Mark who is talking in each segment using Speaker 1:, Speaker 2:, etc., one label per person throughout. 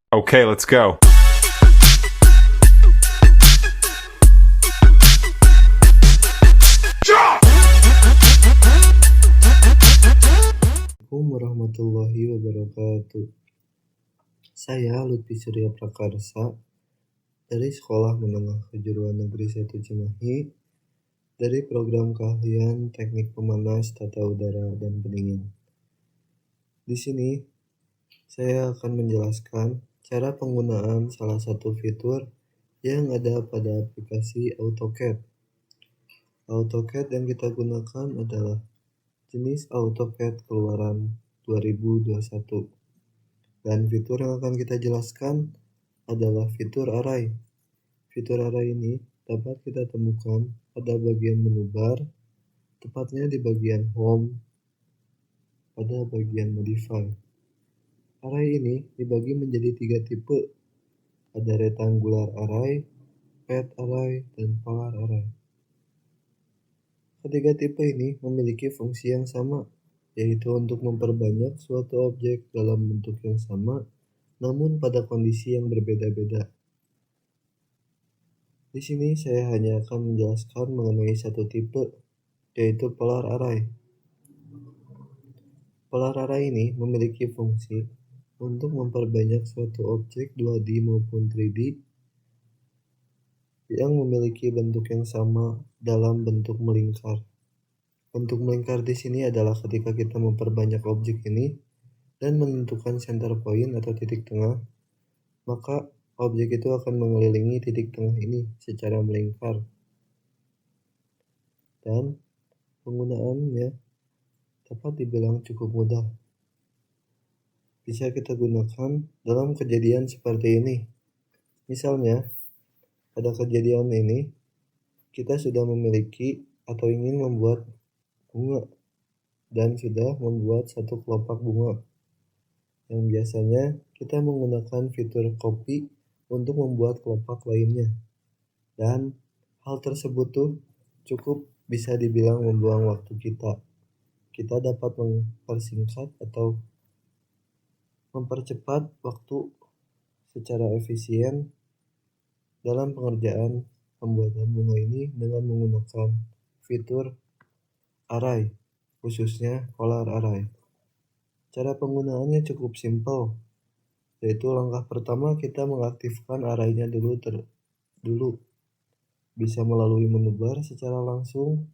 Speaker 1: Okay, let's go.
Speaker 2: Assalamualaikum warahmatullahi wabarakatuh. Saya Lutfi Surya Prakarsa dari Sekolah Menengah Kejuruan Negeri 1 Cimahi dari program keahlian Teknik Pemanas Tata Udara dan Pendingin. Di sini saya akan menjelaskan cara penggunaan salah satu fitur yang ada pada aplikasi AutoCAD. AutoCAD yang kita gunakan adalah jenis AutoCAD keluaran 2021. Dan fitur yang akan kita jelaskan adalah fitur array. Fitur array ini dapat kita temukan pada bagian menu bar, tepatnya di bagian home, pada bagian modify. Array ini dibagi menjadi 3 tipe. Ada rectangular array, pad array, dan polar array. Ketiga tipe ini memiliki fungsi yang sama, yaitu untuk memperbanyak suatu objek dalam bentuk yang sama, namun pada kondisi yang berbeda-beda. Di sini saya hanya akan menjelaskan mengenai satu tipe, yaitu polar array. Polar array ini memiliki fungsi untuk memperbanyak suatu objek 2D maupun 3D yang memiliki bentuk yang sama dalam bentuk melingkar. Bentuk melingkar di sini adalah ketika kita memperbanyak objek ini dan menentukan center point atau titik tengah, maka objek itu akan mengelilingi titik tengah ini secara melingkar. Dan penggunaannya dapat dibilang cukup mudah. Bisa kita gunakan dalam kejadian seperti ini. Misalnya, pada kejadian ini, kita sudah memiliki atau ingin membuat bunga dan sudah membuat satu kelopak bunga. Yang biasanya kita menggunakan fitur copy untuk membuat kelopak lainnya. Dan hal tersebut tuh cukup bisa dibilang membuang waktu kita. Kita dapat mempersingkat atau mempercepat waktu secara efisien dalam pengerjaan pembuatan bunga ini dengan menggunakan fitur array, khususnya polar array. Cara penggunaannya cukup simpel, yaitu langkah pertama kita mengaktifkan array-nya dulu. Bisa melalui menu bar secara langsung,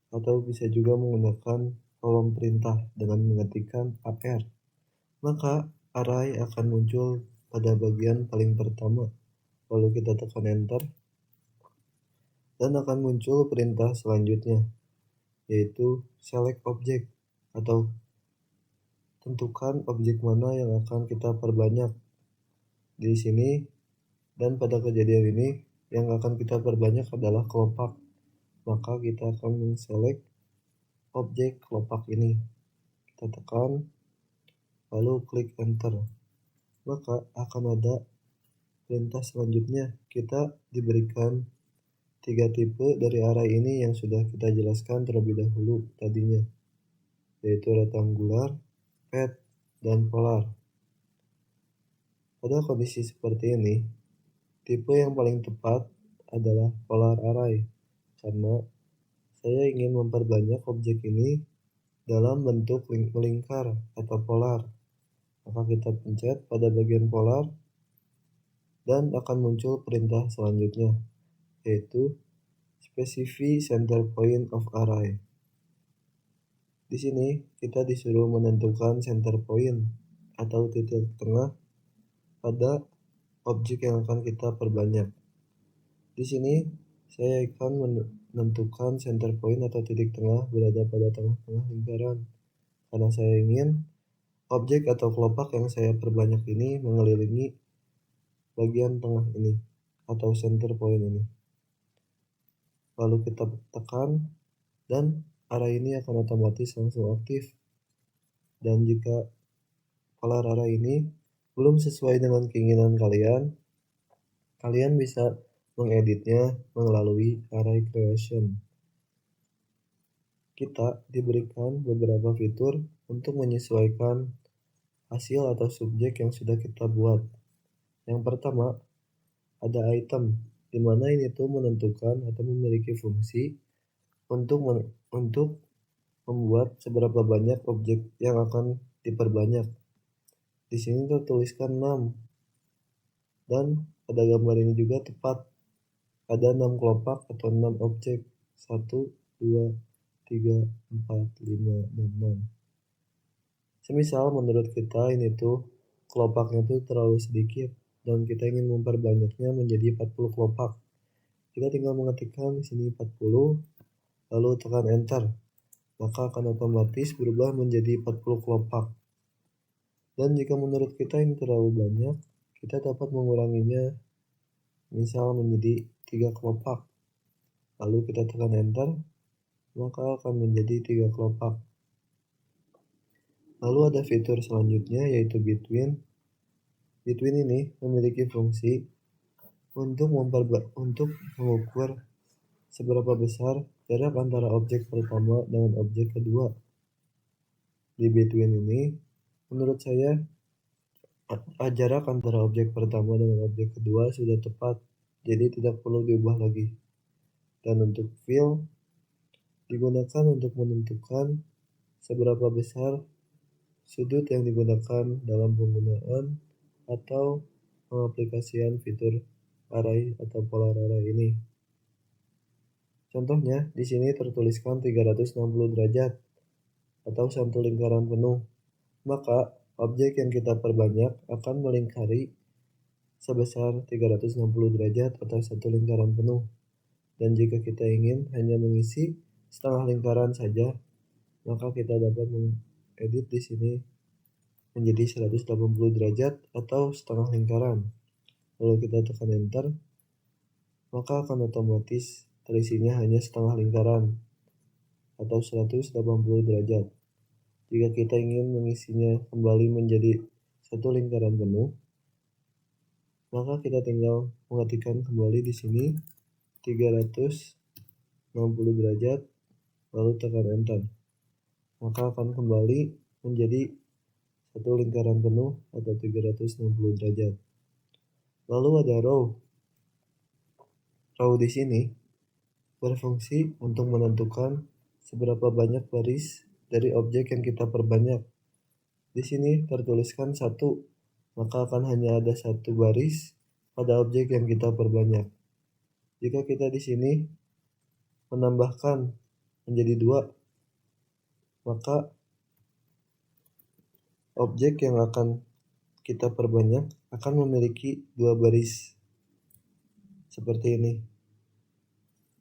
Speaker 2: atau bisa juga menggunakan kolom perintah dengan mengetikkan AR. Maka array akan muncul pada bagian paling pertama, lalu kita tekan enter, dan akan muncul perintah selanjutnya, yaitu select object atau tentukan objek mana yang akan kita perbanyak. Di sini dan pada kejadian ini yang akan kita perbanyak adalah kelopak. Maka kita akan men-select objek kelopak ini. Kita tekan lalu klik enter. Maka akan ada perintah selanjutnya. Kita diberikan 3 tipe dari array ini yang sudah kita jelaskan terlebih dahulu tadinya, yaitu rectangular, pad, dan polar. Pada kondisi seperti ini, tipe yang paling tepat adalah polar array, karena saya ingin memperbanyak objek ini dalam bentuk melingkar atau polar. Maka kita pencet pada bagian polar dan akan muncul perintah selanjutnya, yaitu specify center point of array. Di sini kita disuruh menentukan center point atau titik tengah pada objek yang akan kita perbanyak. Di sini saya akan menentukan center point atau titik tengah berada pada tengah-tengah lingkaran, karena saya ingin objek atau kelopak yang saya perbanyak ini mengelilingi bagian tengah ini atau center point ini. Lalu kita tekan dan array ini akan otomatis langsung aktif. Dan jika polar array ini belum sesuai dengan keinginan kalian bisa mengeditnya melalui array creation. Kita diberikan beberapa fitur untuk menyesuaikan hasil atau subjek yang sudah kita buat. Yang pertama, ada item, di mana ini tuh menentukan atau memiliki fungsi untuk membuat seberapa banyak objek yang akan diperbanyak. Di sini tertuliskan 6, dan pada gambar ini juga tepat. Ada 6 kelopak atau 6 objek. 1, 2, 3, 4, 5, dan 6. Semisal menurut kita ini tuh kelopaknya tuh terlalu sedikit dan kita ingin memperbanyaknya menjadi 40 kelopak. Kita tinggal mengetikkan di sini 40, lalu tekan enter. Maka akan otomatis berubah menjadi 40 kelopak. Dan jika menurut kita ini terlalu banyak, kita dapat menguranginya misal menjadi 3 kelopak. Lalu kita tekan enter, maka akan menjadi 3 kelopak. Lalu ada fitur selanjutnya yaitu between. Between ini memiliki fungsi untuk mengukur seberapa besar jarak antara objek pertama dengan objek kedua. Di between ini, menurut saya jarak antara objek pertama dengan objek kedua sudah tepat, jadi tidak perlu diubah lagi. Dan untuk fill digunakan untuk menentukan seberapa besar sudut yang digunakan dalam penggunaan atau pengaplikasian fitur array atau polar array ini. Contohnya, di sini tertuliskan 360 derajat atau satu lingkaran penuh. Maka, objek yang kita perbanyak akan melingkari sebesar 360 derajat atau satu lingkaran penuh. Dan jika kita ingin hanya mengisi setengah lingkaran saja, maka kita dapat mengedit di sini menjadi 180 derajat atau setengah lingkaran. Lalu kita tekan enter, maka akan otomatis terisinya hanya setengah lingkaran atau 180 derajat. Jika kita ingin mengisinya kembali menjadi satu lingkaran penuh, maka kita tinggal mengetikkan kembali di sini 360 derajat, lalu tekan enter. Maka akan kembali menjadi satu lingkaran penuh atau 360 derajat. Lalu ada row. Row di sini berfungsi untuk menentukan seberapa banyak baris dari objek yang kita perbanyak. Di sini tertuliskan 1, maka akan hanya ada 1 baris pada objek yang kita perbanyak. Jika kita di sini menambahkan menjadi 2, maka objek yang akan kita perbanyak akan memiliki 2 baris seperti ini.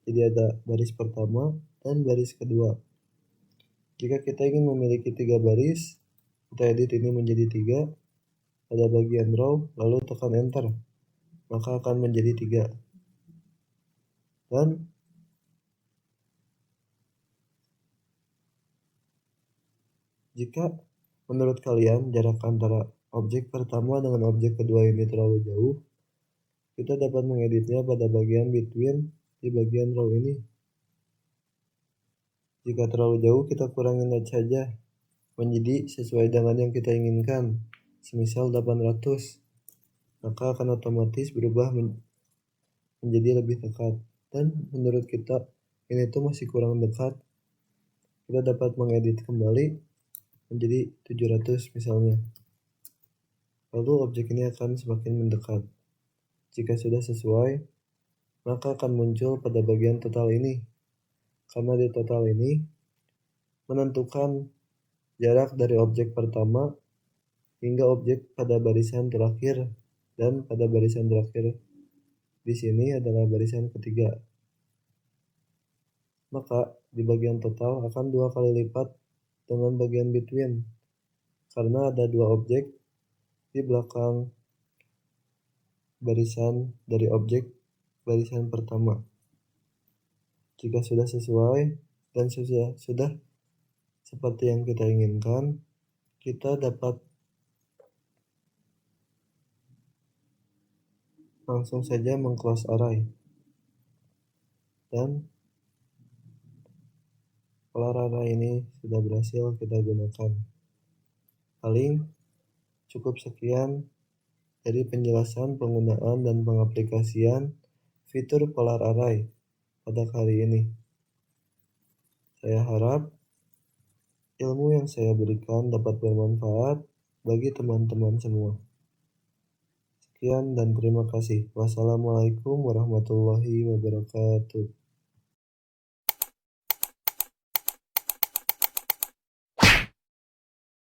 Speaker 2: Jadi ada baris pertama dan baris kedua. Jika kita ingin memiliki 3 baris, kita edit ini menjadi 3 pada bagian row, lalu tekan enter, maka akan menjadi 3. Dan jika menurut kalian jarak antara objek pertama dengan objek kedua ini terlalu jauh, kita dapat mengeditnya pada bagian between di bagian row ini. Jika terlalu jauh, kita kurangin saja menjadi sesuai dengan yang kita inginkan, semisal 800, maka akan otomatis berubah menjadi lebih dekat. Dan menurut kita ini tuh masih kurang dekat, kita dapat mengedit kembali menjadi 700 misalnya. Lalu objek ini akan semakin mendekat. Jika sudah sesuai, maka akan muncul pada bagian total ini. Karena di total ini menentukan jarak dari objek pertama hingga objek pada barisan terakhir, dan pada barisan terakhir di sini adalah barisan ketiga. Maka di bagian total akan 2 kali lipat dengan bagian between, karena ada 2 objek di belakang barisan dari objek barisan pertama. Jika sudah sesuai dan sudah seperti yang kita inginkan, kita dapat langsung saja meng-close array. Dan polar array ini sudah berhasil kita gunakan. Paling Cukup sekian dari penjelasan penggunaan dan pengaplikasian fitur Polar Array pada kali ini. Saya harap ilmu yang saya berikan dapat bermanfaat bagi teman-teman semua. Sekian dan terima kasih. Wassalamualaikum warahmatullahi wabarakatuh.